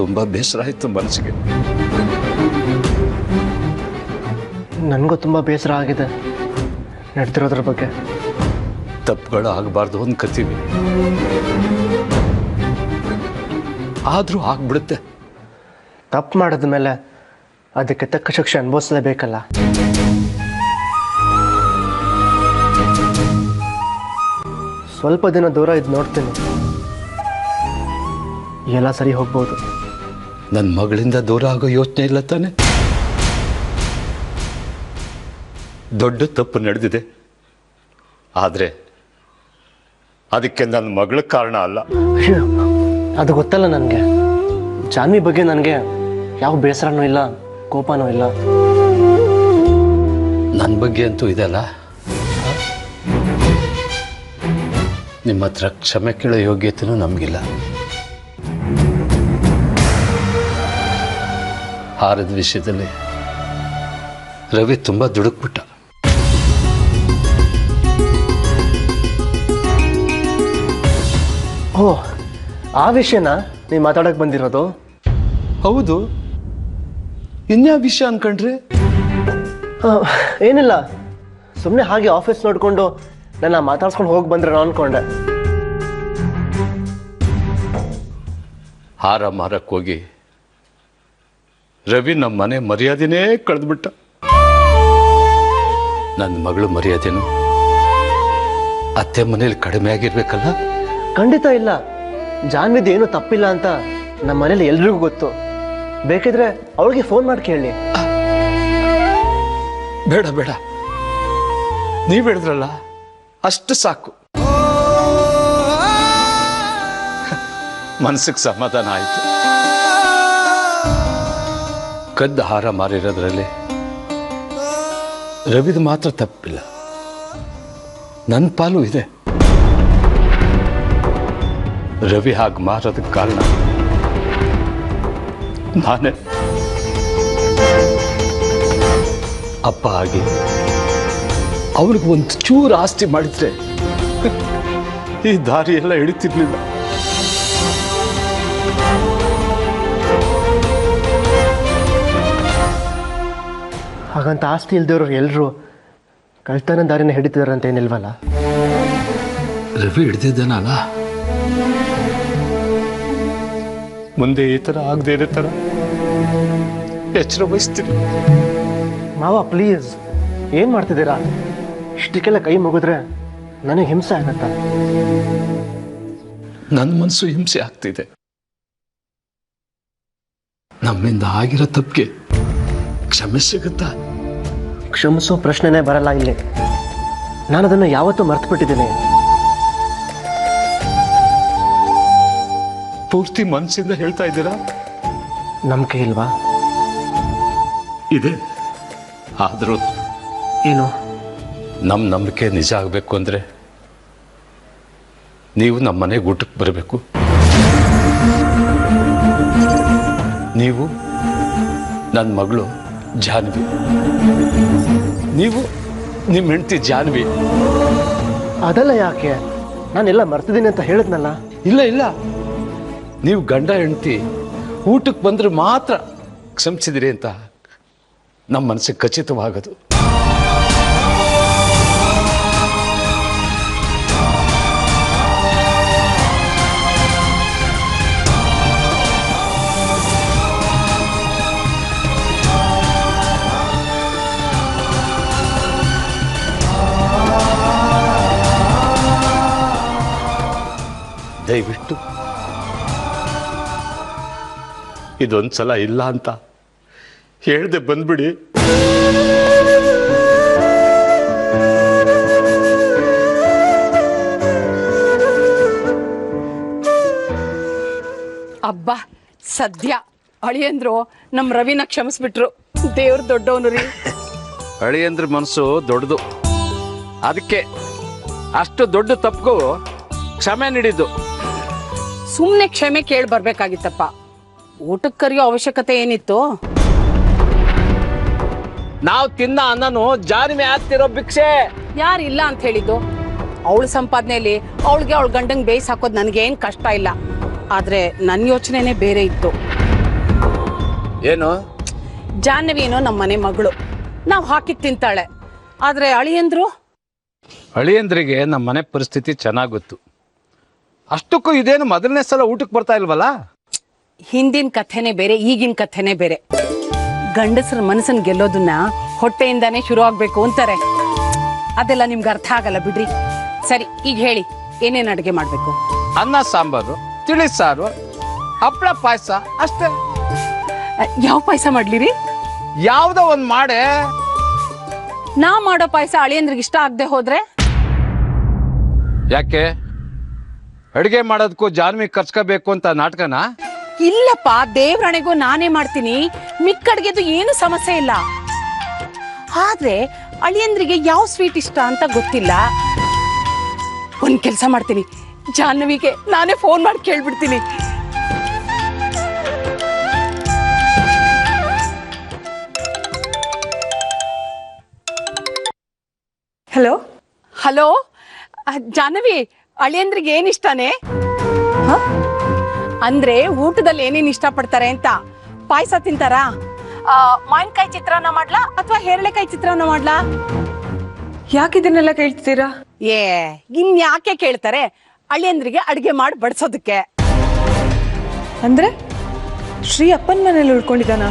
ತುಂಬ ಬೇಸರ ಆಯಿತು ಮನಸ್ಸಿಗೆ. ನನಗೂ ತುಂಬ ಬೇಸರ ಆಗಿದೆ ನಡೆದಿರೋದ್ರ ಬಗ್ಗೆ. ತಪ್ಪುಗಳು ಆಗಬಾರ್ದು ಅನ್ಕೋತೀವಿ, ಆದರೂ ಆಗ್ಬಿಡುತ್ತೆ. ತಪ್ಪು ಮಾಡಿದ ಮೇಲೆ ಅದಕ್ಕೆ ತಕ್ಕ ಶಿಕ್ಷೆ ಅನುಭವಿಸಲೇಬೇಕಲ್ಲ. ಸ್ವಲ್ಪ ದಿನ ದೂರ ಇದ್ದು ನೋಡ್ತೀನಿ, ಎಲ್ಲ ಸರಿ ಹೋಗ್ಬೋದು. ನನ್ನ ಮಗಳಿಂದ ದೂರ ಆಗೋ ಯೋಚನೆ ಇಲ್ಲ ತಾನೆ? ದೊಡ್ಡ ತಪ್ಪು ನಡೆದಿದೆ, ಆದರೆ ಅದಕ್ಕೆ ನನ್ನ ಮಗಳ ಕಾರಣ ಅಲ್ಲ. ಅದು ಗೊತ್ತಲ್ಲ ನನಗೆ. ಜಾನ್ವಿ ಬಗ್ಗೆ ನನಗೆ ಯಾವ ಬೇಸರನೂ ಇಲ್ಲ, ಕೋಪನೂ ಇಲ್ಲ. ನನ್ನ ಬಗ್ಗೆ ಅಂತೂ ಇದೆಲ್ಲ. ನಿಮ್ಮ ಹತ್ರ ಕ್ಷಮೆ ಕೇಳೋ ಯೋಗ್ಯತೆಯೂ ನಮಗಿಲ್ಲ. ಹಾರದ ವಿಷಯದಲ್ಲಿ ರವಿ ತುಂಬ ದುಡುಕ್ಬಿಟ್ಟ. ಓ, ಆ ವಿಷಯನ ನೀವು ಮಾತಾಡಕ್ಕೆ ಬಂದಿರೋದು? ಹೌದು, ಇನ್ಯಾವ ವಿಷಯ ಅನ್ಕೊಂಡ್ರಿ? ಏನಿಲ್ಲ, ಸುಮ್ಮನೆ ಹಾಗೆ ಆಫೀಸ್ ನೋಡಿಕೊಂಡು ನನ್ನ ಮಾತಾಡ್ಸ್ಕೊಂಡು ಹೋಗಿ ಬಂದ್ರೆ ನಾನು ಅನ್ಕೊಂಡೆ. ಹಾರ ಮಾರಕ್ಕೆ ಹೋಗಿ ರವಿ ನಮ್ಮ ಮನೆ ಮರ್ಯಾದೆನೇ ಕಳೆದ್ಬಿಟ್ಟ. ನನ್ನ ಮಗಳು ಮರ್ಯಾದೆನು ಅತ್ತೆ ಮನೇಲಿ ಕಡಿಮೆ ಆಗಿರ್ಬೇಕಲ್ಲ? ಖಂಡಿತ ಇಲ್ಲ. ಜಾನ್ವಿದ್ ಏನು ತಪ್ಪಿಲ್ಲ ಅಂತ ನಮ್ಮ ಮನೇಲಿ ಎಲ್ರಿಗೂ ಗೊತ್ತು. ಬೇಕಿದ್ರೆ ಅವಳಿಗೆ ಫೋನ್ ಮಾಡಿ ಕೇಳಿ. ಬೇಡ ಬೇಡ, ನೀವು ಹೇಳಿದ್ರಲ್ಲ ಅಷ್ಟು ಸಾಕು. ಮನಸ್ಸಿಗೆ ಸಮಾಧಾನ ಆಯಿತು. ಕದ್ದ ಹಾರ ಮಾರಿರೋದ್ರಲ್ಲಿ ರವಿದು ಮಾತ್ರ ತಪ್ಪಿಲ್ಲ, ನನ್ನ ಪಾಲು ಇದೆ. ರವಿ ಹಾಗೆ ಮಾರೋದಕ್ಕೆ ಕಾರಣ ನಾನೇ. ಅಪ್ಪ ಆಗಿ ಅವ್ರಿಗೆ ಒಂದು ಚೂರು ಆಸ್ತಿ ಮಾಡಿದ್ರೆ ಈ ದಾರಿ ಎಲ್ಲ ಹಿಡಿತಿರ್ಲಿಲ್ಲ. ಹಾಗಂತ ಆಸ್ತಿ ಇಲ್ದೇವ್ರು ಎಲ್ಲರೂ ಕಳ್ತನ ದಾರಿನ ಹಿಡಿತಿದಾರೆ ಅಂತ ಏನಿಲ್ವಲ್ಲ? ರವಿ ಹಿಡ್ದಿದ್ದಾನಲ್ಲ, ಮುಂದೆ ಈ ಥರ ಆಗದೆ ಇರೋ ಥರ ಎಚ್ಚರ ವಹಿಸ್ತೀನಿ. ಮಾವ ಪ್ಲೀಸ್, ಏನು ಮಾಡ್ತಿದ್ದೀರಾ? ಇಷ್ಟಕ್ಕೆಲ್ಲ ಕೈ ಮುಗಿದ್ರೆ ನನಗೆ ಹಿಂಸೆ ಆಗತ್ತಾ? ನನ್ನ ಮನಸ್ಸು ಹಿಂಸೆ ಆಗ್ತಿದೆ. ನಮ್ಮಿಂದ ಆಗಿರೋ ತಪ್ಪಿಗೆ ಕ್ಷಮೆ ಸಿಗುತ್ತಾ? ಕ್ಷಮಿಸೋ ಪ್ರಶ್ನೆನೇ ಬರಲ್ಲ ಇಲ್ಲಿ. ನಾನು ಅದನ್ನು ಯಾವತ್ತೂ ಮರ್ತು ಬಿಟ್ಟಿದ್ದೀನಿ. ಪೂರ್ತಿ ಮನಸ್ಸಿಂದ ಹೇಳ್ತಾ ಇದ್ದೀರಾ? ನಂಬಿಕೆ ಇಲ್ವಾ? ಇದೆ, ಆದರೂ ಏನು? ನಮ್ಮ ನಂಬಿಕೆ ನಿಜ ಆಗಬೇಕು ಅಂದರೆ ನೀವು ನಮ್ಮ ಮನೆಗೆ ಊಟಕ್ಕೆ ಬರಬೇಕು. ನೀವು ನನ್ನ ಮಗಳು ಜಾನ್ವಿ, ನೀವು ನಿಮ್ಮ ಹೆಂಡತಿ ಜಾನ್ವಿ. ಅದೆಲ್ಲ ಯಾಕೆ? ನಾನೆಲ್ಲ ಮರ್ತಿದ್ದೀನಿ ಅಂತ ಹೇಳಿದ್ನಲ್ಲ. ಇಲ್ಲ ಇಲ್ಲ, ನೀವು ಗಂಡ ಹೆಂಡತಿ ಊಟಕ್ಕೆ ಬಂದ್ರೆ ಮಾತ್ರ ಕ್ಷಮಿಸಿದಿರಿ ಅಂತ ನಮ್ಮ ಮನಸ್ಸಿಗೆ ಖಚಿತವಾಗದು. ದಯವಿಟ್ಟು ಇದೊಂದ್ಸಲ ಇಲ್ಲ ಅಂತ ಹೇಳ್ದೆ ಬಂದ್ಬಿಡಿ. ಅಬ್ಬಾ, ಸದ್ಯ ಅಳಿಯಂದ್ರು ನಮ್ ರವಿನ ಕ್ಷಮಿಸ್ಬಿಟ್ರು. ದೇವ್ರ ದೊಡ್ಡವನು ರೀ. ಅಳಿಯಂದ್ರ ಮನಸ್ಸು ದೊಡ್ಡದು, ಅದಕ್ಕೆ ಅಷ್ಟು ದೊಡ್ಡ ತಪ್ಪಿಗೂ ಕ್ಷಮೆ ನೀಡಿದ್ದು. ಸುಮ್ನೆ ಕ್ಷಮೆ ಕೇಳಿ ಬರ್ಬೇಕಾಗಿತ್ತಪ್ಪ. ಊಟಕ್ಕೆ ಕರೆಯೋ ಅವಶ್ಯಕತೆ ಏನಿತ್ತು? ನಾವು ತಿನ್ನ ಅನ್ನನು ಜಾರಿಮೆ ಆಗ್ತಿರೋ ಭಿಕ್ಷೆ. ಯಾರಿಲ್ಲ ಅಂತ ಹೇಳಿದ್ದು? ಅವಳ ಸಂಪಾದನೆಯಲ್ಲಿ ಅವಳಿಗೆ ಅವಳ ಗಂಡಂಗ್ ಬೇಯಿಸ್ ಹಾಕೋದು ನನಗೇನ್ ಕಷ್ಟ ಇಲ್ಲ. ಆದ್ರೆ ನನ್ನ ಯೋಚನೆನೇ ಬೇರೆ ಇತ್ತು. ಏನು? ಜಾಹ್ನವಿ ಏನೋ ನಮ್ಮ ಮನೆ ಮಗಳು, ನಾವು ಹಾಕಿ ತಿಂತಾಳೆ. ಆದ್ರೆ ಅಳಿಯಂದ್ರು ಅಳಿಯಂದ್ರಿಗೆ ನಮ್ಮ ಮನೆ ಪರಿಸ್ಥಿತಿ ಚೆನ್ನಾಗಿ ಗೊತ್ತು. ಅಷ್ಟಕ್ಕೂ ಇದೇನು ಮೊದಲನೇ ಸಲ ಊಟಕ್ಕೆ ಬರ್ತಾ ಇಲ್ವಲ್ಲ? ಹಿಂದಿನ ಕಥೆನೇ ಬೇರೆ, ಈಗಿನ ಕಥೆನೇ ಬೇರೆ. ಗಂಡಸರ ಮನಸ್ಸನ್ನ ಗೆಲ್ಲೋದನ್ನ ಹೊಟ್ಟೆಯಿಂದಾನೇ ಶುರು ಆಗ್ಬೇಕು ಅಂತಾರೆ. ಅದೆಲ್ಲ ನಿಮ್ಗೆ ಅರ್ಥ ಆಗಲ್ಲ ಬಿಡ್ರಿ. ಸರಿ, ಈಗ ಹೇಳಿ, ಏನೇನು ಅಡುಗೆ ಮಾಡ್ಬೇಕು? ಅನ್ನ ಸಾಂಬಾರು, ತಿಳಿ ಸಾರು, ಹಪ್ಪಳ, ಪಾಯಸ ಅಷ್ಟೇ. ಯಾವ ಪಾಯಸ ಮಾಡ್ಲಿರಿ? ಯಾವ್ದೋ ಒಂದ್ ಮಾಡೆ. ನಾ ಮಾಡೋ ಪಾಯಸ ಅಳಿಯಂದ್ರಿಗೆ ಇಷ್ಟ ಆಗದೆ ಹೋದ್ರೆ? ಯಾಕೆ? ಅಡಿಗೆ ಮಾಡೋದಕ್ಕೂ ಜಾನ್ವಿ ಖರ್ಚ್ಕೋಬೇಕು ಅಂತ ನಾಟಕನಾ? ಇಲ್ಲಪ್ಪ, ದೇವ್ರಣೆಗೂ ನಾನೇ ಮಾಡ್ತೀನಿ. ಮಿಕ್ಕ ಅಡ್ಗೆದು ಏನು ಸಮಸ್ಯೆ ಇಲ್ಲ. ಆದ್ರೆ ಅಳಿಯಂದ್ರಿಗೆ ಯಾವ ಸ್ವೀಟ್ ಇಷ್ಟ ಅಂತ ಗೊತ್ತಿಲ್ಲ. ಒಂದ್ ಕೆಲ್ಸ ಮಾಡ್ತೀನಿ, ಜಾಹ್ನವಿಗೆ ನಾನೇ ಫೋನ್ ಮಾಡಿ ಕೇಳ್ಬಿಡ್ತೀನಿ. ಹಲೋ ಹಲೋ, ಜಾಹ್ನವಿ, ಅಳಿಯಂದ್ರಿಗೆ ಏನ್ ಇಷ್ಟಾನೆ? ಅಂದ್ರೆ ಊಟದಲ್ಲಿ ಏನೇನ್ ಇಷ್ಟ ಪಡ್ತಾರೆ ಅಂತ. ಪಾಯಸ ತಿಂತಾರಾ? ಮಾವಿನಕಾಯಿ ಚಿತ್ರಾನ್ನ ಮಾಡ್ಲಾ ಅಥವಾ ಹೇರಳೆಕಾಯಿ ಚಿತ್ರಾನ್ನ ಮಾಡ್ಲಾ? ಯಾಕೆ ಇದನ್ನೆಲ್ಲ ಕೇಳ್ತಿದ್ದೀರಾ? ಇನ್ ಯಾಕೆ ಕೇಳ್ತಾರೆ? ಅಳಿಯಂದ್ರಿಗೆ ಅಡ್ಗೆ ಮಾಡಿ ಬಡಿಸೋದಕ್ಕೆ. ಅಂದ್ರೆ ಶ್ರೀ ಅಪ್ಪನ ಮನೇಲಿ ಉಳ್ಕೊಂಡಿದ್ದಾನ?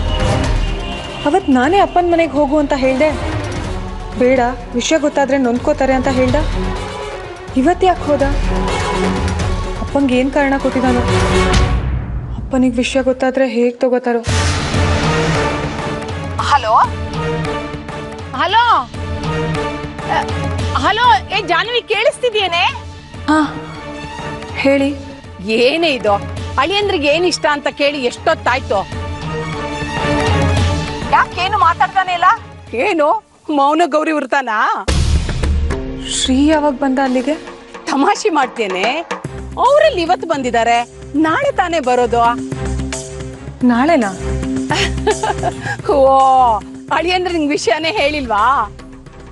ಅವತ್ ನಾನೇ ಅಪ್ಪನ ಮನೆಗೆ ಹೋಗು ಅಂತ ಹೇಳ್ದೆ. ಬೇಡ, ವಿಷಯ ಗೊತ್ತಾದ್ರೆ ನೊಂದ್ಕೋತಾರೆ ಅಂತ ಹೇಳ್ದ. ಇವತ್ತು ಯಾಕೆ ಹೋದ? ಅಪ್ಪಂಗೆ ಏನು ಕಾರಣ ಕೊಟ್ಟಿದ್ದಾನೋ? ಅಪ್ಪನಿಗೆ ವಿಷಯ ಗೊತ್ತಾದ್ರೆ ಹೇಗೆ ತಗೋತಾರೋ? ಹಲೋ ಹಲೋ ಹಲೋ, ಜಾಹ್ನವಿ ಕೇಳಿಸ್ತಿದ್ಯೇನೆ? ಹಾ ಹೇಳಿ. ಏನೇ ಇದು? ಅಳಿಯಂದ್ರಿಗೆ ಏನ್ ಇಷ್ಟ ಅಂತ ಕೇಳಿ ಎಷ್ಟೊತ್ತಾಯ್ತು? ಯಾಕೇನು ಮಾತಾಡ್ತಾನೆ ಇಲ್ಲ? ಏನು ಮೌನ ಗೌರಿ ವೃತಾನ? ಶ್ರೀ ಯಾವಾಗ ಬಂದ ಅಲ್ಲಿಗೆ? ತಮಾಷೆ ಮಾಡ್ತೇನೆ. ಅವರಲ್ಲಿ ಇವತ್ತು ಬಂದಿದ್ದಾರೆ, ನಾಳೆ ತಾನೇ ಬರೋದು. ನಾಳೆನಾ? ಓ, ಅಳಿಯಂದ್ರೆ ನಿಂಗೆ ವಿಷಯನೇ ಹೇಳಿಲ್ವಾ?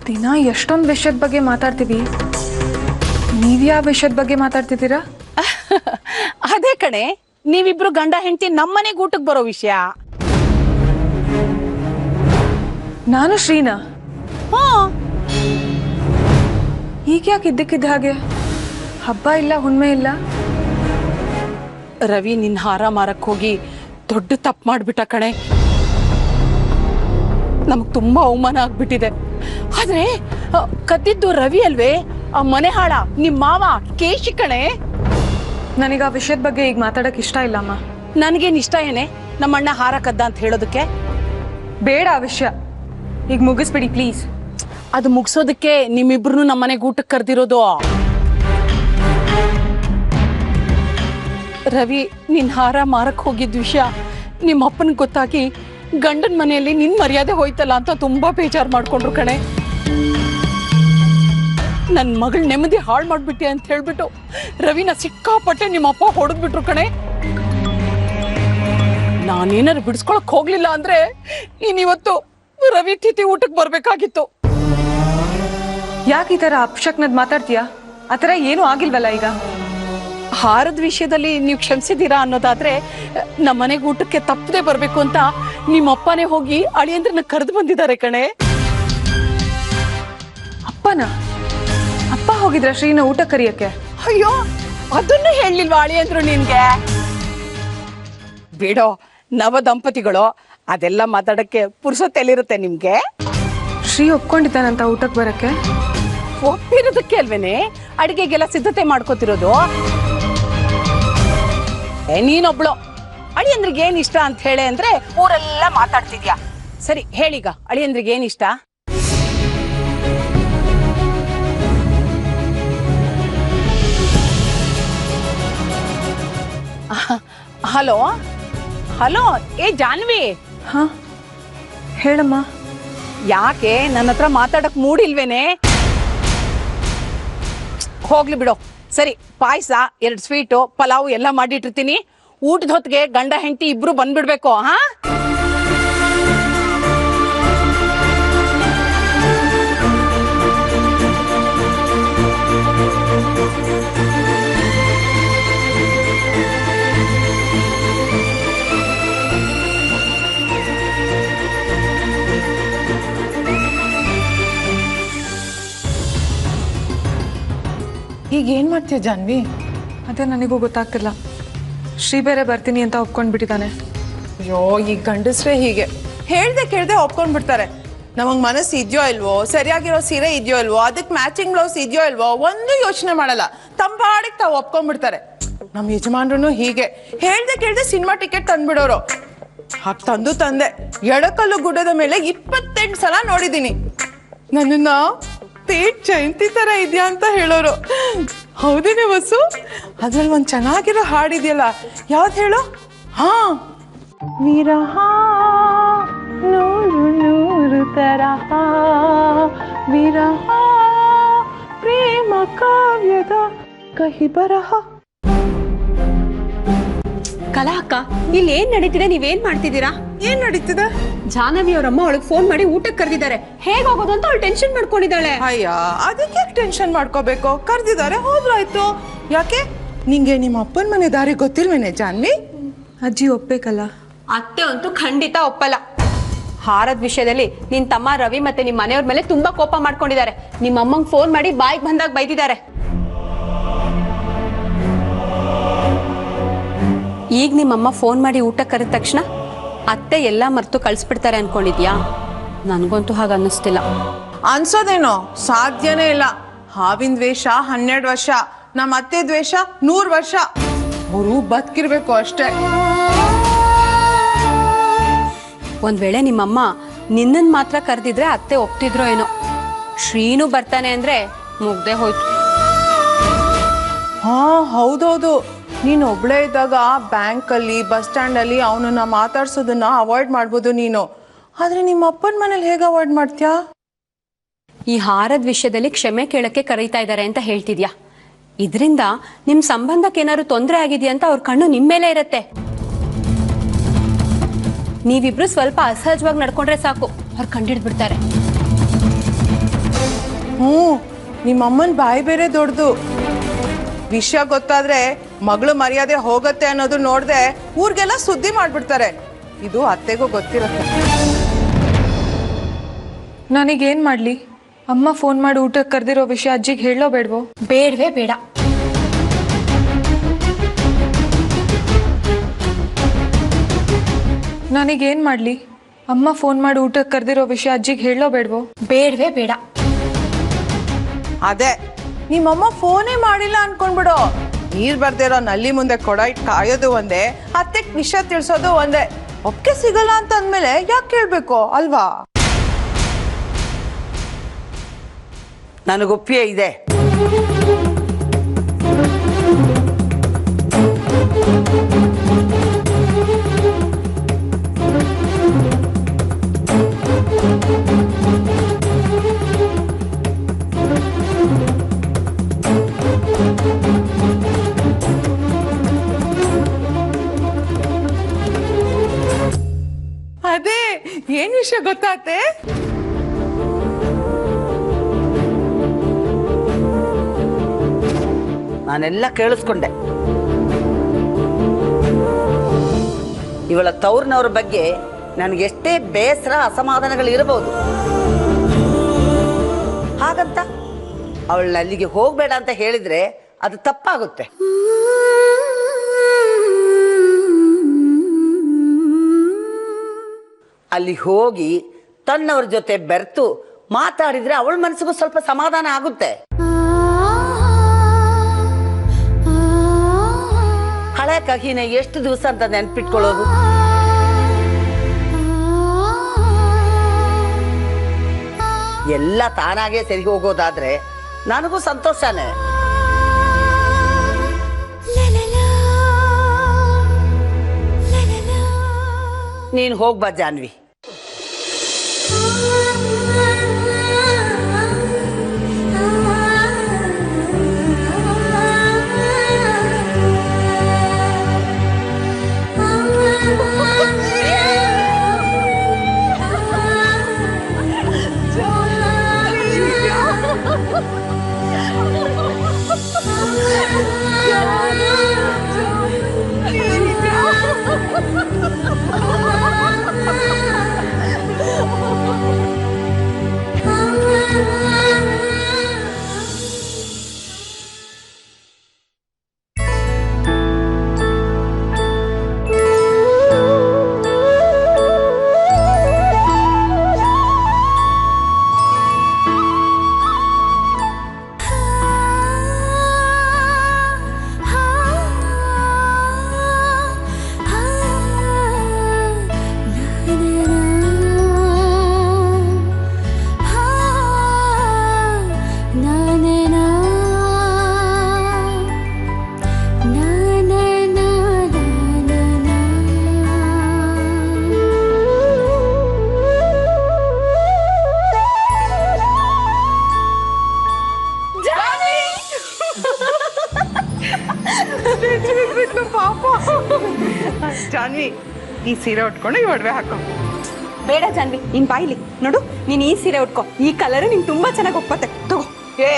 ದಿನ ಎಷ್ಟೊಂದು ವಿಷಯದ ಬಗ್ಗೆ ಮಾತಾಡ್ತೀವಿ, ನೀವ್ಯಾವ ವಿಷಯದ ಬಗ್ಗೆ ಮಾತಾಡ್ತಿದ್ದೀರಾ? ಅದೇ ಕಣೆ, ನೀವಿಬ್ರು ಗಂಡ ಹೆಂಡತಿ ನಮ್ಮನೆಗೆ ಊಟಕ್ಕೆ ಬರೋ ವಿಷಯ. ನಾನು ಶ್ರೀನಾ? ಹಾ, ಈಗ ಯಾಕೆ ಇದ್ದಕ್ಕಿದ್ದ ಹಾಗೆ? ಹಬ್ಬ ಇಲ್ಲ, ಹುಣ್ಮೆ ಇಲ್ಲ. ರವಿ ನಿನ್ ಹಾರ ಮಾರಕ್ ಹೋಗಿ ದೊಡ್ಡ ತಪ್ಪು ಮಾಡ್ಬಿಟ್ಟ ಕಣೆ. ನಮಗ್ ತುಂಬಾ ಅವಮಾನ ಆಗ್ಬಿಟ್ಟಿದೆ. ಆದ್ರೆ ಕದ್ದಿದ್ದು ರವಿ ಅಲ್ವೇ? ಆ ಮನೆ ಹಾಳ ನಿಮ್ ಮಾವ ಕೇಶಿ ಕಣೆ. ನನಗೆ ಆ ವಿಷಯದ ಬಗ್ಗೆ ಈಗ ಮಾತಾಡಕ್ ಇಷ್ಟ ಇಲ್ಲಮ್ಮ. ನನ್ಗೇನ್ ಇಷ್ಟ ಏನೇ ನಮ್ಮಣ್ಣ ಹಾರ ಕದ್ದ ಅಂತ ಹೇಳೋದಕ್ಕೆ? ಬೇಡ ಆ ವಿಷಯ, ಈಗ ಮುಗಿಸ್ಬಿಡಿ ಪ್ಲೀಸ್. ಅದು ಮುಗಿಸೋದಕ್ಕೆ ನಿಮ್ಮಿಬ್ರು ನಮ್ಮನೆಗೆ ಊಟಕ್ಕೆ ಕರೆದಿರೋದು. ರವಿ ನಿನ್ ಹಾರ ಮಾರಕ್ ಹೋಗಿದ್ ವಿಷಯ ನಿಮ್ಮ ಅಪ್ಪನಿಗೆ ಗೊತ್ತಾಗಿ ಗಂಡನ ಮನೆಯಲ್ಲಿ ನಿನ್ ಮರ್ಯಾದೆ ಹೋಯ್ತಲ್ಲ ಅಂತ ತುಂಬಾ ಬೇಜಾರು ಮಾಡ್ಕೊಂಡ್ರು ಕಣೆ. ನನ್ ಮಗಳ ನೆಮ್ಮದಿ ಹಾಳು ಮಾಡ್ಬಿಟ್ಟೆ ಅಂತ ಹೇಳ್ಬಿಟ್ಟು ರವಿನ ಸಿಕ್ಕಾಪಟ್ಟೆ ನಿಮ್ಮ ಅಪ್ಪ ಹೊಡೆದ್ಬಿಟ್ರು ಕಣೆ. ನಾನೇನಾರು ಬಿಡಿಸ್ಕೊಳಕ್ ಹೋಗ್ಲಿಲ್ಲ ಅಂದ್ರೆ ನೀನಿವತ್ತು ರವಿ ತಿಥಿ ಊಟಕ್ಕೆ ಬರ್ಬೇಕಾಗಿತ್ತು. ಯಾಕೆ ಈ ತರ ಅಪಶಕ್ನದ್ ಮಾತಾಡ್ತೀಯಾ? ಆತರ ಏನೂ ಆಗಿಲ್ವಲ್ಲ ಈಗ. ಹಾರದ ವಿಷಯದಲ್ಲಿ ನೀವು ಕ್ಷಮಿಸಿದೀರಾ ಅನ್ನೋದಾದ್ರೆ ನಮ್ಮನೆಗೆ ಊಟಕ್ಕೆ ತಪ್ಪದೆ ಬರ್ಬೇಕು ಅಂತ ನಿಮ್ಮ ಅಪ್ಪನೇ ಹೋಗಿ ಅಳಿಯಂದ್ರನ್ನ ಕರೆದು ಬಂದಿದ್ದಾರೆ ಕಣೆ. ಅಪ್ಪನ? ಅಪ್ಪ ಹೋಗಿದ್ರ ಶ್ರೀನ ಊಟ ಕರಿಯಕ್ಕೆ? ಅಯ್ಯೋ, ಅದನ್ನು ಹೇಳಿಲ್ವಾ ಅಳಿಯಂದ್ರು ನಿನ್ಗೆ? ಬಿಡೋ, ನವ ದಂಪತಿಗಳು ಅದೆಲ್ಲ ಮಾತಾಡಕ್ಕೆ ಪುರ್ಸೊತ್ತೆಲ್ಲಿರುತ್ತೆ ನಿಮ್ಗೆ? ಶ್ರೀ ಒಪ್ಕೊಂಡಿದ್ದಾನಂತ ಊಟಕ್ಕೆ ಬರಕ್ಕೆ? ಒಪ್ಪಿರೋದಕ್ಕೆ ಅಲ್ವೇನೆ ಅಡಿಗೆಗೆಲ್ಲ ಸಿದ್ಧತೆ ಮಾಡ್ಕೋತಿರೋದು. ನೀನೊಬ್ಳು ಅಳಿಯಂದ್ರಿಗೆ ಏನ್ ಇಷ್ಟ ಅಂತ ಹೇಳಿ ಅಂದ್ರೆ ಊರೆಲ್ಲ ಮಾತಾಡ್ತಿದ್ಯಾ. ಸರಿ ಹೇಳೀಗ, ಅಳಿಯಂದ್ರಿಗೆ ಏನ್ ಇಷ್ಟ? Hello hello, Janhvi. ಹಾ ಹೇಳಮ್ಮ. ಯಾಕೆ ನನ್ನ ಹತ್ರ ಮಾತಾಡಕ್ ಮೂಡಿಲ್ವೇನೆ? ಹೋಗ್ಲಿ ಬಿಡು. ಸರಿ, ಪಾಯಸ, 2 ಸ್ವೀಟು, ಪಲಾವು ಎಲ್ಲ ಮಾಡಿಟ್ಟಿರ್ತೀನಿ. ಊಟದ ಹೊತ್ತಿಗೆ ಗಂಡ ಹೆಂಡತಿ ಇಬ್ರು ಬಂದ್ಬಿಡ್ಬೇಕು. ಹಾ, ಈಗ ಏನು ಮಾಡ್ತೀಯ ಜಾನ್ವಿ? ಅದೇ ನನಗೂ ಗೊತ್ತಾಗ್ತಿಲ್ಲ. ಶ್ರೀ ಬೇರೆ ಬರ್ತೀನಿ ಅಂತ ಒಪ್ಕೊಂಡ್ಬಿಟ್ಟಿದ್ದಾನೆ. ಅಯ್ಯೋ ಈ ಗಂಡಸ್ರೆ ಹೀಗೆ ಹೇಳ್ದೆ ಕೇಳ್ದೆ ಒಪ್ಕೊಂಡ್ಬಿಡ್ತಾರೆ. ನಮಗ್ ಮನಸ್ಸು ಇದೆಯೋ ಇಲ್ವೋ, ಸರಿಯಾಗಿರೋ ಸೀರೆ ಇದೆಯೋ ಇಲ್ವೋ, ಅದಕ್ಕೆ ಮ್ಯಾಚಿಂಗ್ ಬ್ಲೌಸ್ ಇದೆಯೋ ಇಲ್ವೋ ಒಂದು ಯೋಚನೆ ಮಾಡಲ್ಲ. ತಂಪಾಡಿಗೆ ತಾವು ಒಪ್ಕೊಂಡ್ಬಿಡ್ತಾರೆ. ನಮ್ಮ ಯಜಮಾನ್ರು ಹೀಗೆ ಹೇಳ್ದೆ ಕೇಳ್ದೆ ಸಿನಿಮಾ ಟಿಕೆಟ್ ತಂದ್ಬಿಡೋರು. ಹಾಗೆ ತಂದೆ ಎಡಕಲ್ಲು ಗುಡ್ಡದ ಮೇಲೆ 28 ಸಲ ನೋಡಿದ್ದೀನಿ. ನನ್ನನ್ನ ತೇಜ್ ಜಯಂತಿ ತರ ಇದೆಯಾ ಅಂತ ಹೇಳೋರು. ಹೌದೇನೆ ವಸು? ಅದ್ರಲ್ಲಿ ಒಂದ್ ಚೆನ್ನಾಗಿರೋ ಹಾಡಿದೆಯಲ್ಲ, ಯಾವ್ದು ಹೇಳು? ಹಾ, ವಿರಹ ನೂರು ನೂರು ತರಹ, ವಿರಹ ಪ್ರೇಮ ಕಾವ್ಯದ ಕಹಿ ಬರಹ. ಕಲಾ ಅಕ್ಕ, ಇಲ್ಲಿ ಏನ್ ನಡೀತಿದೆ? ನೀವೇನ್ ಮಾಡ್ತಿದ್ದೀರಾ? ಏನ್ ನಡೀತಿದೆ? ಜಾಹ್ನವಿ ಅವರಮ್ಮ ಅವಳಿಗೆ ಫೋನ್ ಮಾಡಿ ಊಟಕ್ಕೆ ಕರೆದಿದ್ದಾರೆ. ಹೇಗ್ ಹೋಗೋದು ಅಂತ ಅವಳು ಟೆನ್ಷನ್ ಮಾಡ್ಕೊಂಡಿದ್ದಾಳೆ. ಅಯ್ಯ, ಅದಕ್ಕೆ ಟೆನ್ಷನ್ ಮಾಡ್ಕೋಬೇಕು? ಕರ್ದಿದ್ದಾರೆ, ಹೋದ್ರಾಯ್ತು. ಯಾಕೆ ನಿಂಗೆ ನಿಮ್ಮ ಅಪ್ಪನ ಮನೆ ದಾರಿ ಗೊತ್ತಿಲ್ವೇನೆ ಜಾನ್ವಿ? ಅಜ್ಜಿ ಒಪ್ಬೇಕಲ್ಲ. ಅತ್ತೆ ಅಂತೂ ಖಂಡಿತ ಒಪ್ಪಲ್ಲ. ಹಾರದ ವಿಷಯದಲ್ಲಿ ನಿನ್ ತಮ್ಮ ರವಿ ಮತ್ತೆ ನಿಮ್ ಮನೆಯವ್ರ ಮೇಲೆ ತುಂಬಾ ಕೋಪ ಮಾಡ್ಕೊಂಡಿದ್ದಾರೆ. ನಿಮ್ಮ ಅಮ್ಮಂಗ್ ಫೋನ್ ಮಾಡಿ ಬಾಯಿಗೆ ಬಂದಾಗ ಬೈದಿದ್ದಾರೆ. ಈಗ ನಿಮ್ಮಮ್ಮ ಫೋನ್ ಮಾಡಿ ಊಟ ಕರೆದ ತಕ್ಷಣ ಅತ್ತೆ ಎಲ್ಲ ಮರ್ತು ಕಳ್ಸ್ಬಿಡ್ತಾರೆ ಅನ್ಕೊಂಡಿದ್ಯಾ? ನನ್ಗಂತೂ ಹಾಗ ಅನ್ನಿಸ್ತಿಲ್ಲ. ಅನ್ಸೋದೇನೋ ಸಾಧ್ಯನೇ ಇಲ್ಲ. ಹಾವಿನ ದ್ವೇಷ 12 ವರ್ಷ, ನಮ್ಮ ಅತ್ತೆ ದ್ವೇಷ 100 ವರ್ಷ. ಅವರು ಬದುಕಿರ್ಬೇಕು ಅಷ್ಟೇ. ಒಂದ್ ವೇಳೆ ನಿಮ್ಮಮ್ಮ ನಿನ್ನನ್ ಮಾತ್ರ ಕರೆದಿದ್ರೆ ಅತ್ತೆ ಒಪ್ತಿದ್ರೋ ಏನೋ. ಶ್ರೀನು ಬರ್ತಾನೆ ಅಂದ್ರೆ ಮುಗ್ದೆ ಹೋಯ್ತು. ಹಾ ಹೌದೌದು, ನೀನು ಒಬ್ಳೇ ಇದ್ದಾಗ ಬ್ಯಾಂಕಲ್ಲಿ ಬಸ್ ಸ್ಟ್ಯಾಂಡಲ್ಲಿ ಅವನನ್ನ ಮಾತಾಡ್ಸೋದನ್ನ ಅವಾಯ್ಡ್ ಮಾಡ್ಬೋದು ನೀನು. ಆದ್ರೆ ನಿಮ್ಮ ಅಪ್ಪನ ಮನೇಲಿ ಹೇಗೆ ಅವಾಯ್ಡ್ ಮಾಡ್ತೀಯಾ? ಈ ಹಾರದ ವಿಷಯದಲ್ಲಿ ಕ್ಷಮೆ ಕೇಳಕ್ಕೆ ಕರೀತಾ ಇದ್ದಾರೆ ಅಂತ ಹೇಳ್ತಿದ್ಯಾ? ಇದರಿಂದ ನಿಮ್ ಸಂಬಂಧಕ್ಕೆ ಏನಾದ್ರು ತೊಂದರೆ ಆಗಿದೆಯಾ ಅಂತ ಅವ್ರ ಕಣ್ಣು ನಿಮ್ ಮೇಲೆ ಇರತ್ತೆ. ನೀವಿಬ್ರು ಸ್ವಲ್ಪ ಅಸಹಜವಾಗಿ ನಡ್ಕೊಂಡ್ರೆ ಸಾಕು, ಅವ್ರು ಕಂಡಿಡ್ಬಿಡ್ತಾರೆ. ನಿಮ್ಮಮ್ಮನ ಬಾಯಿ ಬೇರೆ ದೊಡ್ಡದು. ವಿಷಯ ಗೊತ್ತಾದ್ರೆ ಮಗಳು ಮರ್ಯಾದೆ ಹೋಗತ್ತೆ ಅನ್ನೋದು ನೋಡ್ದೆ ಊರ್ಗೆಲ್ಲ ಸುದ್ದಿ ಮಾಡ್ಬಿಡ್ತಾರೆ. ಇದು ಅತ್ತೆಗೂ ಗೊತ್ತಿರುತ್ತೆ. ನಾನೀಗೇನ್ ಮಾಡ್ಲಿ? ಅಮ್ಮ ಫೋನ್ ಮಾಡಿ ಊಟಕ್ಕೆ ಕರೆದಿರೋ ವಿಷಯ ಅಜ್ಜಿಗೆ ಹೇಳೋ ಬೇಡವೋ? ಬೇಡವೇ ಬೇಡ. ನಾನೀಗೇನ್ ಮಾಡ್ಲಿ? ಅಮ್ಮ ಫೋನ್ ಮಾಡಿ ಊಟಕ್ಕೆ ಕರೆದಿರೋ ವಿಷಯ ಅಜ್ಜಿಗೆ ಹೇಳೋ ಬೇಡವೋ? ಬೇಡವೇ ಬೇಡ. ಅದೇ ನಿಮ್ಮಮ್ಮ ಫೋನೇ ಮಾಡಿಲ್ಲ ಅನ್ಕೊಂಡ್ಬಿಡು. ನೀರ್ ಬರ್ದಿರೋ ನಲ್ಲಿ ಮುಂದೆ ಕೊಡ ಇಟ್ಟು ಕಾಯೋದು ಒಂದೇ, ಅತ್ತೆಗ್ ವಿಷಯ ತಿಳಿಸೋದು ಒಂದೇ. ಒಪ್ಪಿಗೆ ಸಿಗಲ್ಲ ಅಂತ ಅಂದ್ಮೇಲೆ ಯಾಕೆ ಕೇಳ್ಬೇಕು ಅಲ್ವಾ? ನನಗೊಪ್ಪಿಗೆ ಇದೆ. ಅದೇ ಏನ್ ವಿಷಯ ಗೊತ್ತಾತೆ? ನಾನೆಲ್ಲ ಕೇಳಿಸ್ಕೊಂಡೆ. ಇವಳ ತವ್ರನವ್ರ ಬಗ್ಗೆ ನನಗೆಷ್ಟೇ ಬೇಸರ ಅಸಮಾಧಾನಗಳಿರಬಹುದು, ಹಾಗಂತ ಅವಳನ್ನ ಅಲ್ಲಿಗೆ ಹೋಗ್ಬೇಡ ಅಂತ ಹೇಳಿದ್ರೆ ಅದು ತಪ್ಪಾಗುತ್ತೆ. ಅಲ್ಲಿ ಹೋಗಿ ತನ್ನವ್ರ ಜೊತೆ ಬೆರೆತು ಮಾತಾಡಿದ್ರೆ ಅವಳ ಮನಸ್ಸಿಗೂ ಸ್ವಲ್ಪ ಸಮಾಧಾನ ಆಗುತ್ತೆ. ಹಳೆ ಕಹಿನ ಎಷ್ಟು ದಿವಸ ಅಂತ ನೆನ್ಪಿಟ್ಕೊಳ್ಳೋದು? ಎಲ್ಲ ತಾನಾಗೆ ಸರಿ ಹೋಗೋದಾದ್ರೆ ನನಗೂ ಸಂತೋಷನೇ. ನೀನು ಹೋಗ್ಬಾ ಜಾನ್ವಿ. ಜಾನ್ವಿ ಈ ಸೀರೆ ಉಟ್ಕೊಂಡು ಈ ಒಡವೆ ಹಾಕೋ. ಬೇಡ ಜಾನ್ವಿ, ನಿನ್ ಬಾಯ್ಲಿ ನೋಡು, ನೀನ್ ಈ ಸೀರೆ ಉಟ್ಕೋ, ಈ ಕಲರ್ ನಿಂಗೆ ತುಂಬಾ ಚೆನ್ನಾಗಿ ಒಪ್ಪತ್ತೆ, ತಗೋ. ಏ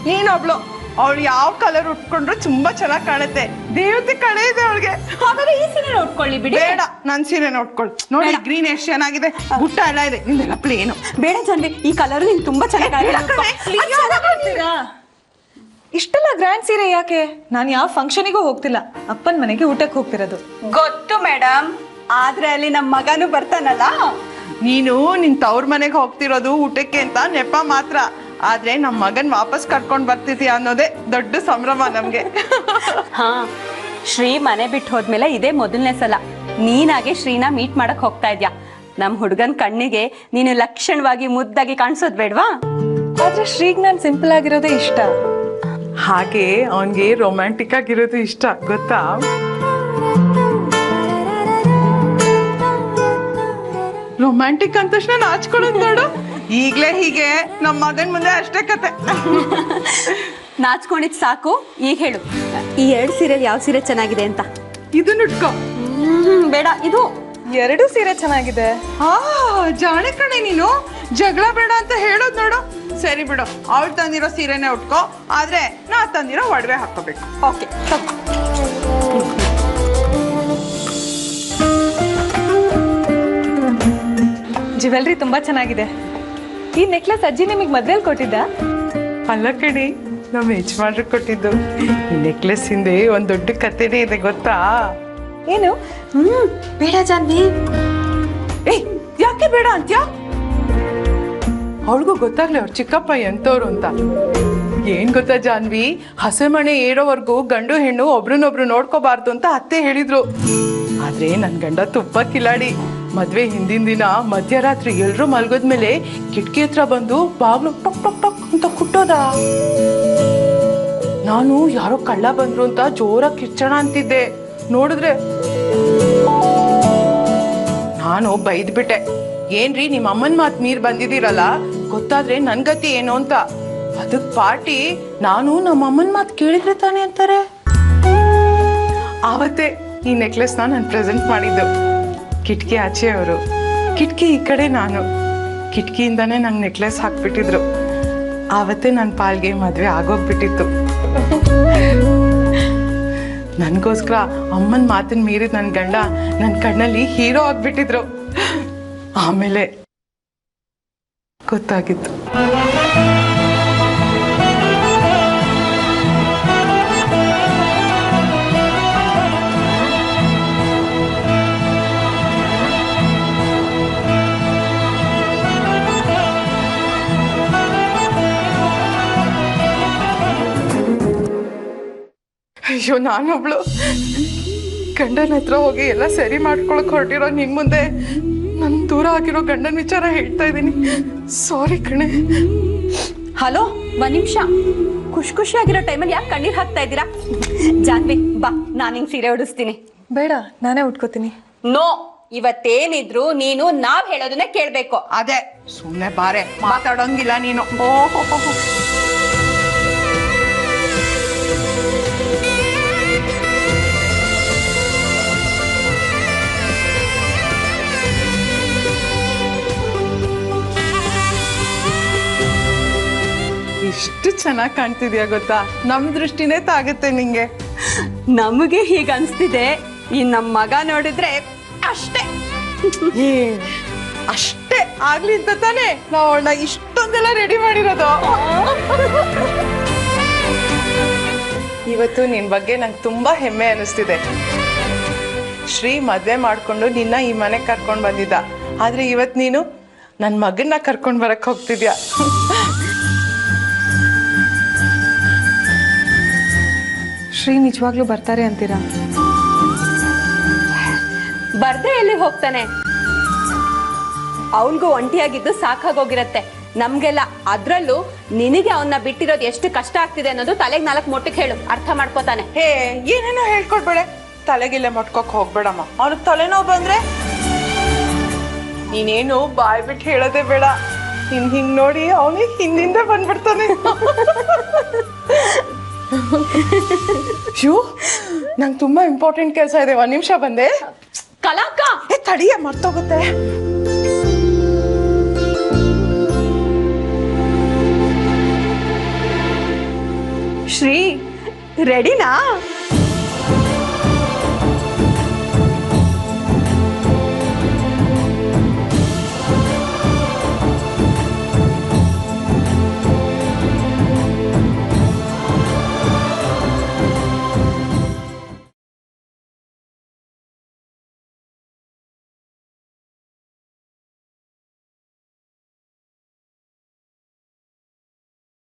ನೀನೊಬ್ಳು, ಅವಳು ಯಾವ ಕಲರ್ ಉಟ್ಕೊಂಡ್ರು ತುಂಬಾ ಚೆನ್ನಾಗಿ ಕಾಣುತ್ತೆ, ದೇವತೆ ಕಳೆ ಇದೆ ಅವಳಿಗೆ. ಹಾಗಾದ್ರೆ ಈ ಸೀರೆ ಉಟ್ಕೊಳ್ಳಿ ಬಿಡಿ. ಬೇಡ, ನನ್ ಸೀರೆನ ಉಟ್ಕೊಳ್ಳಿ. ನೋಡಿ ಗ್ರೀನ್ ಎಷ್ಟು ಚೆನ್ನಾಗಿದೆ, ಬುಟ್ಟ ಎಲ್ಲ ಇದೆ, ನಿಂದೆಲ್ಲ ಪ್ಲೇನು. ಬೇಡ ಜಾನ್ವಿ, ಈ ಕಲರ್ ನಿಂಗೆ ತುಂಬಾ ಚೆನ್ನಾಗಿ ಇಷ್ಟೆಲ್ಲ ಗ್ರ್ಯಾಂಡ್ ಸೀರೆ ಯಾಕೆ? ನಾನು ಯಾವ ಫಂಕ್ಷನಿಗೂ ಹೋಗ್ತಿಲ್ಲ, ಅಪ್ಪನ ಮನೆಗೆ ಊಟಕ್ಕೆ ಹೋಗ್ತಿರೋದು. ಗೊತ್ತು ಮೇಡಮ್, ಆದ್ರೆ ಅಲ್ಲಿ ನಮ್ಮ ಮಗನು ಬರ್ತಾನಲ್ಲ. ನೀನು ನಿನ್ ತವ್ರ ಮನೆಗೆ ಹೋಗ್ತಿರೋದು ಊಟಕ್ಕೆ ಅಂತ ನೆಪ ಮಾತ್ರ, ಆದ್ರೆ ನಮ್ ಮಗನ್ ವಾಪಸ್ ಕರ್ಕೊಂಡ್ ಬರ್ತಿದ್ಯಾ ಅನ್ನೋದೇ ದೊಡ್ಡ ಸಂಭ್ರಮ ನಮ್ಗೆ. ಹಾ, ಶ್ರೀ ಮನೆ ಬಿಟ್ಟು ಹೋದ್ಮೇಲೆ ಇದೇ ಮೊದಲನೇ ಸಲ ನೀನಾಗೆ ಶ್ರೀನ ಮೀಟ್ ಮಾಡಕ್ ಹೋಗ್ತಾ ಇದ್ಯಾ. ನಮ್ ಹುಡ್ಗನ್ ಕಣ್ಣಿಗೆ ನೀನು ಲಕ್ಷಣವಾಗಿ ಮುದ್ದಾಗಿ ಕಾಣಿಸೋದ್ ಬೇಡ್ವಾ? ಆದ್ರೆ ಶ್ರೀಗ್ ನಾನು ಸಿಂಪಲ್ ಆಗಿರೋದೇ ಇಷ್ಟ. ಹಾಗೆ ಅವನ್ಗೆ ರೊಮ್ಯಾಂಟಿಕ್ ಆಗಿರೋದು ಇಷ್ಟ, ಗೊತ್ತಾ? ರೊಮ್ಯಾಂಟಿಕ್ ಅಂದ ತಕ್ಷಣ ನಾಚ್ಕೊಳ್ಳೋದು ನೋಡು. ಈಗ್ಲೇ ಹೀಗೆ ನಮ್ಮ ಮಗನ್ ಮುಂದೆ ಅಷ್ಟೇ ಕತೆ. ನಾಚ್ಕೊಂಡಿದ್ ಸಾಕು, ಈಗ ಹೇಳು, ಈ 2 ಸೀರೆಯಲ್ಲಿ ಯಾವ ಸೀರೆ ಚೆನ್ನಾಗಿದೆ ಅಂತ. ಇದನ್ನ ಉಟ್ಕೋ. ಬೇಡ, ಇದು. 2 ಸೀರೆ ಚೆನ್ನಾಗಿದೆ. ಜಾಣೆ ಕಣೆ ನೀನು, ಜಗಳ ಬೇಡ ಅಂತ ಹೇಳೋದ್ ನೋಡು. ಸರಿ ಬಿಡು, ಅವಳು ತಂದಿರೋ ಸೀರೆನೆ ಉಟ್ಕೋ, ಆದ್ರೆ ನಾ ತಂದಿರೋ ಒಡವೆ ಹಾಕೋಬೇಕು. ಓಕೆ. ಜ್ಯುವೆಲ್ರಿ ತುಂಬಾ ಚೆನ್ನಾಗಿದೆ. ಈ ನೆಕ್ಲೆಸ್ ಅಜ್ಜಿ ನಿಮಗೆ ಮದ್ವೆಲ್ ಕೊಟ್ಟಿದ್ದ? ಅಲ್ಲ ಕಣಿ, ನಮ್ಮ ಯಜಮಾನ್ರು ಕೊಟ್ಟಿದ್ದು. ಈ ನೆಕ್ಲೆಸ್ ಹಿಂದೆ ಒಂದ್ ದೊಡ್ಡ ಕಥೆನೇ ಇದೆ, ಗೊತ್ತಾ? ಏನು? ಬೇಡ ಜಾನ್ವಿ. ಯಾಕೆ ಬೇಡ ಅಂತ್ಯಾ? ಅವಳಿಗೂ ಗೊತ್ತಾಗ್ಲಿ ಅವ್ರ ಚಿಕ್ಕಪ್ಪ ಎಂತವ್ರು ಅಂತ. ಏನ್ ಗೊತ್ತಾ ಜಾನ್ವಿ, ಹಸೆಮಣೆ ಏರೋವರೆಗೂ ಗಂಡು ಹೆಣ್ಣು ಒಬ್ರನ್ನೊಬ್ರು ನೋಡ್ಕೋಬಾರ್ದು ಅಂತ ಅತ್ತೆ ಹೇಳಿದ್ರು. ಆದ್ರೆ ನನ್ ಗಂಡ ತುಪ್ಪ ಕಿಲಾಡಿ. ಮದ್ವೆ ಹಿಂದಿನ ದಿನ ಮಧ್ಯರಾತ್ರಿ ಎಲ್ರು ಮಲ್ಗೋದ್ಮೇಲೆ ಕಿಟಕಿ ಹತ್ರ ಬಂದು ಬಾಗ್ಲು ಟಕ್ ಟಕ್ ಟಕ್ ಅಂತ ಕುಟ್ಟೋದ. ನಾನು ಯಾರೋ ಕಳ್ಳ ಬಂದ್ರು ಅಂತ ಜೋರಾಗಿ ಕಿರ್ಚಣ ಅಂತಿದ್ದೆ, ನೋಡಿದ್ರೆ ನಾನು ಬೈದ್ಬಿಟ್ಟೆ. ಏನ್ರಿ ನಿಮ್ಮ ಅಮ್ಮನ್ ಮಾತ್ ಮೀರ್ ಬಂದಿದ್ದೀರಲ್ಲ, ಗೊತ್ತಾದ್ರೆ ನನ್ ಗತಿ ಏನು ಅಂತ. ಅದಕ್ ಪಾರ್ಟಿ ನಾನು ನಮ್ಮ ಅಮ್ಮನ್ ಮಾತ್ ಕೇಳಿದ್ರೆ ತಾನೆ ಅಂತಾರೆ. ಆವತ್ತೇ ಈ ನೆಕ್ಲೆಸ್ ನಾನು ಪ್ರೆಸೆಂಟ್ ಮಾಡಿದ್ದು. ಕಿಟಕಿ ಆಚೆ ಅವರು, ಕಿಟಕಿ ಈ ಕಡೆ ನಾನು. ಕಿಟಕಿಯಿಂದಾನೇ ನಂಗೆ ನೆಕ್ಲೆಸ್ ಹಾಕ್ಬಿಟ್ಟಿದ್ರು. ಆವತ್ತೇ ನನ್ನ ಪಾಲ್ಗೆ ಮದ್ವೆ ಆಗೋಗ್ಬಿಟ್ಟಿತ್ತು. ನನ್ಗೋಸ್ಕರ ಅಮ್ಮನ ಮಾತನ್ನ ಮೀರಿದ ನನ್ನ ಗಂಡ ನನ್ನ ಕಣ್ಣಲ್ಲಿ ಹೀರೋ ಆಗ್ಬಿಟ್ಟಿದ್ರು. ಆಮೇಲೆ ಗೊತ್ತಾಗಿತ್ತು. ಅಯ್ಯೋ, ನಾನೊಬ್ಳು ಗಂಡನ ಹತ್ರ ಹೋಗಿ ಎಲ್ಲ ಸರಿ ಮಾಡ್ಕೊಳಕ್ ಹೊರಟಿರೋ ನಿಮ್ ಮುಂದೆ ನನ್ ದೂರ ಆಗಿರೋ ಗಂಡನ ವಿಚಾರ ಹೇಳ್ತಾ ಇದ್ದೀನಿ. ಸಾರಿ ಕಣೆ. ಹಲೋ, 1 ನಿಮಿಷ. ಖುಷಿಯಾಗಿರೋ ಟೈಮಲ್ಲಿ ಯಾಕೆ ಕಣ್ಣೀರ್ ಹಾಕ್ತಾ ಇದ್ದೀರಾ? ಜಾನ್ವಿ ಬಾ, ನಾನು ನಿಂಗೆ ಸೀರೆ ಉಡಿಸ್ತೀನಿ. ಬೇಡ, ನಾನೇ ಉಟ್ಕೋತೀನಿ. ನೋ, ಇವತ್ತೇನಿದ್ರು ನೀನು ನಾವ್ ಹೇಳೋದನ್ನೇ ಕೇಳ್ಬೇಕು. ಅದೇ, ಸುಮ್ನೆ ಬಾರೆ, ಮಾತಾಡೋಂಗಿಲ್ಲ ನೀನು. ಇಷ್ಟು ಚೆನ್ನಾಗಿ ಕಾಣ್ತಿದ್ಯಾ ಗೊತ್ತಾ? ನಮ್ ದೃಷ್ಟಿನೇ ತಾಗುತ್ತೆ ನಿಂಗೆ. ನಮಗೆ ಹೀಗ ಅನ್ಸ್ತಿದೆ, ಈ ನಮ್ ಮಗ ನೋಡಿದ್ರೆ ಅಷ್ಟೇ. ಅಷ್ಟೇ ಆಗ್ಲಿ ಅಂತ ತಾನೆ ನಾವು ಅವಳನ್ನ ಇಷ್ಟೊಂದೆಲ್ಲ ರೆಡಿ ಮಾಡಿರೋದು. ಇವತ್ತು ನಿನ್ ಬಗ್ಗೆ ನಂಗೆ ತುಂಬಾ ಹೆಮ್ಮೆ ಅನಿಸ್ತಿದೆ. ಶ್ರೀ ಮದ್ವೆ ಮಾಡ್ಕೊಂಡು ನಿನ್ನ ಈ ಮನೆಗೆ ಕರ್ಕೊಂಡ್ ಬಂದಿದ್ದ, ಆದ್ರೆ ಇವತ್ ನೀನು ನನ್ ಮಗನ್ನ ಕರ್ಕೊಂಡ್ ಬರಕ್ ಹೋಗ್ತಿದ್ಯಾ. ಶ್ರೀ ನಿಜವಾಗ್ಲೂ ಬರ್ತಾರೆ ಅಂತೀರಾ? ಬರ್ದೇ ಎಲ್ಲಿ ಹೋಗ್ತಾನೆ? ಅವನ್ಗೂ ಒಂಟಿಯಾಗಿದ್ದು ಸಾಕಾಗೋಗಿರತ್ತೆ. ನಮ್ಗೆಲ್ಲ, ಅದ್ರಲ್ಲೂ ನಿನಗೆ ಅವನ್ನ ಬಿಟ್ಟಿರೋದು ಎಷ್ಟು ಕಷ್ಟ ಆಗ್ತಿದೆ ಅನ್ನೋದು ತಲೆಗೆ 4 ಮೊಟ್ಟಕ್ಕೆ ಹೇಳು, ಅರ್ಥ ಮಾಡ್ಕೋತಾನೆ. ಹೇ, ಏನೇನೋ ಹೇಳ್ಕೊಡ್ಬೇಡ, ತಲೆಗಿಲ್ಲ ಮಟ್ಕೋಕ್ ಹೋಗ್ಬೇಡಮ್ಮ. ಅವ್ನಿಗೆ ತಲೆನೋವು ಬಂದ್ರೆ ನೀನೇನು ಬಾಯ್ ಬಿಟ್ಟು ಹೇಳೋದೇ ಬೇಡ. ಹಿಂಗ್ ನೋಡಿ ಅವನಿಗೆ ಹಿಂದಿಂದ ಬಂದ್ಬಿಡ್ತಾನೆ. ನಂಗೆ ತುಂಬಾ ಇಂಪಾರ್ಟೆಂಟ್ ಕೆಲಸ ಇದೆ, 1 ನಿಮಿಷ ಬಂದೆ. ಕಲಾಕ ತಡಿಯ ಮರ್ತೋಗುತ್ತೆ. ಶ್ರೀ ರೆಡಿನಾ?